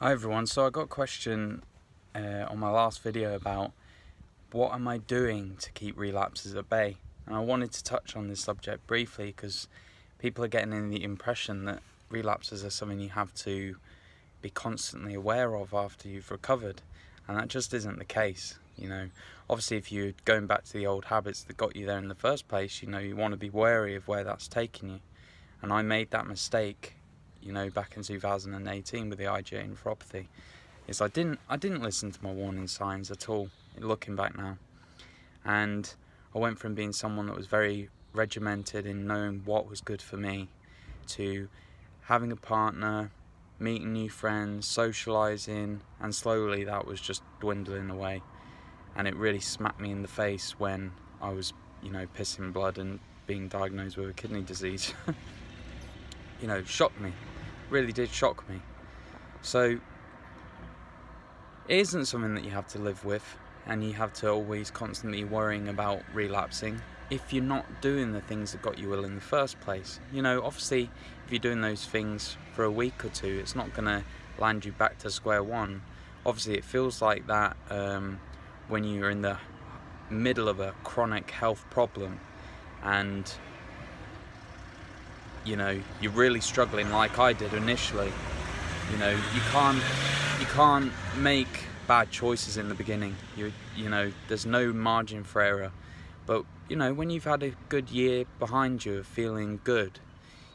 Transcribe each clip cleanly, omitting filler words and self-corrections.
Hi everyone, so I got a question on my last video about what am I doing to keep relapses at bay, and I wanted to touch on this subject briefly because people are getting in the impression that relapses are something you have to be constantly aware of after you've recovered, and that just isn't the case. Obviously if you're going back to the old habits that got you there in the first place, you want to be wary of where that's taking you, and I made that mistake back in 2018 with the IgA nephropathy, is I didn't listen to my warning signs at all, looking back now. And I went from being someone that was very regimented in knowing what was good for me to having a partner, meeting new friends, socialising, and slowly that was just dwindling away. And it really smacked me in the face when I was, pissing blood and being diagnosed with a kidney disease. Shocked me. Really did shock me. So it isn't something that you have to live with, and you have to always constantly worrying about relapsing if you're not doing the things that got you ill in the first place. Obviously if you're doing those things for a week or two, it's not going to land you back to square one. Obviously it feels like that when you're in the middle of a chronic health problem and you're really struggling like I did initially. You can't make bad choices in the beginning. There's no margin for error. But when you've had a good year behind you of feeling good,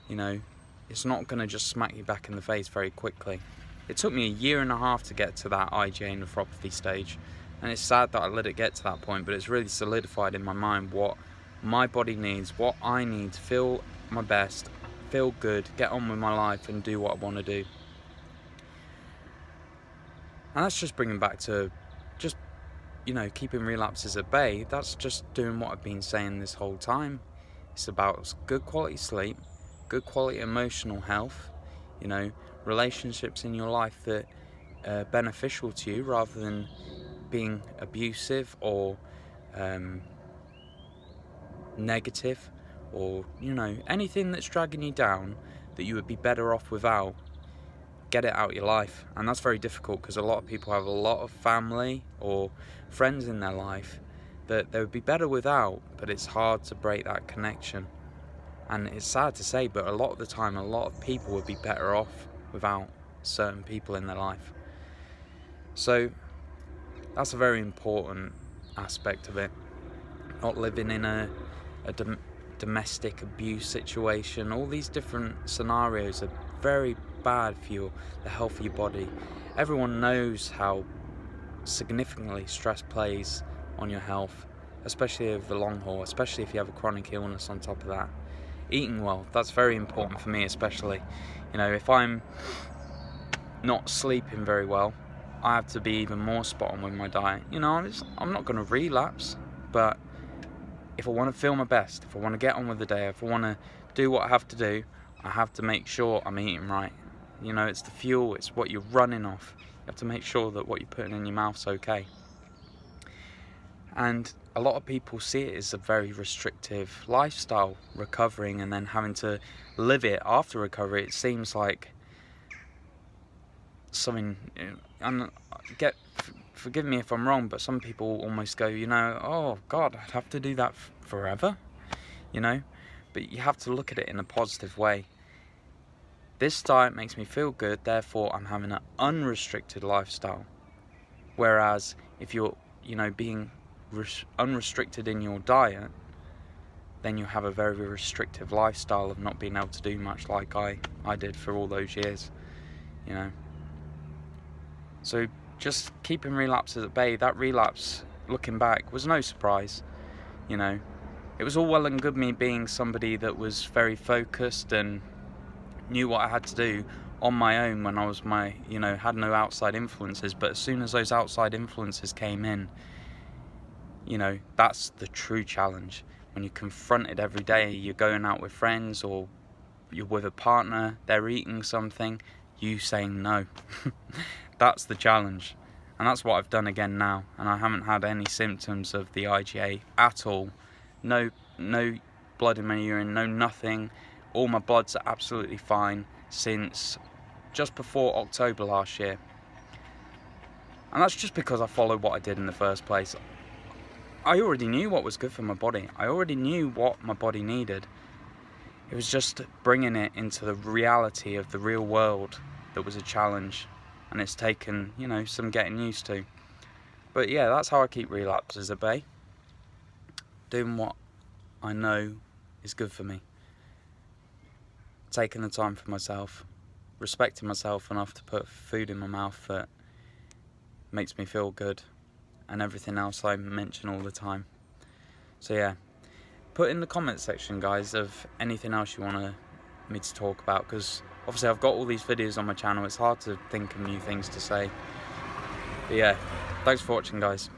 it's not going to just smack you back in the face very quickly. It took me 1.5 years to get to that IgA nephropathy stage, and it's sad that I let it get to that point, but it's really solidified in my mind what my body needs, what I need to feel my best, feel good, get on with my life and do what I want to do. And that's just bringing back to just keeping relapses at bay. That's just doing what I've been saying this whole time. It's about good quality sleep, good quality emotional health, relationships in your life that are beneficial to you rather than being abusive or negative, or anything that's dragging you down that you would be better off without. Get it out of your life. And that's very difficult because a lot of people have a lot of family or friends in their life that they would be better without, but it's hard to break that connection. And it's sad to say, but a lot of the time a lot of people would be better off without certain people in their life. So that's a very important aspect of it. Not living in a domestic abuse situation. All these different scenarios are very bad for the health of your body. Everyone knows how significantly stress plays on your health, especially over the long haul, especially if you have a chronic illness on top of that. Eating well, that's very important for me, especially. If I'm not sleeping very well, I have to be even more spot on with my diet. I'm not going to relapse, but if I want to feel my best, if I want to get on with the day, if I want to do what I have to do, I have to make sure I'm eating right. It's the fuel, it's what you're running off. You have to make sure that what you're putting in your mouth's okay. And a lot of people see it as a very restrictive lifestyle, recovering and then having to live it after recovery. It seems like something, forgive me if I'm wrong, but some people almost go, oh God, I'd have to do that forever, but you have to look at it in a positive way. This diet makes me feel good, therefore I'm having an unrestricted lifestyle. Whereas if you're, being unrestricted in your diet, then you have a very restrictive lifestyle of not being able to do much like I did for all those years, So just keeping relapses at bay. That relapse, looking back, was no surprise. It was all well and good me being somebody that was very focused and knew what I had to do on my own when I was had no outside influences. But as soon as those outside influences came in, that's the true challenge. When you're confronted every day, you're going out with friends or you're with a partner, they're eating something, you saying no. That's the challenge. And that's what I've done again now, and I haven't had any symptoms of the IgA at all. No blood in my urine, no nothing. All my bloods are absolutely fine since just before October last year. And that's just because I followed what I did in the first place. I already knew what was good for my body. I already knew what my body needed. It was just bringing it into the reality of the real world that was a challenge. And it's taken, you know, some getting used to. But yeah, that's how I keep relapses at bay. Doing what I know is good for me. Taking the time for myself. Respecting myself enough to put food in my mouth that makes me feel good. And everything else I mention all the time. So yeah, put in the comment section, guys, of anything else you want me to talk about, because obviously I've got all these videos on my channel. It's hard to think of new things to say. But yeah, thanks for watching, guys.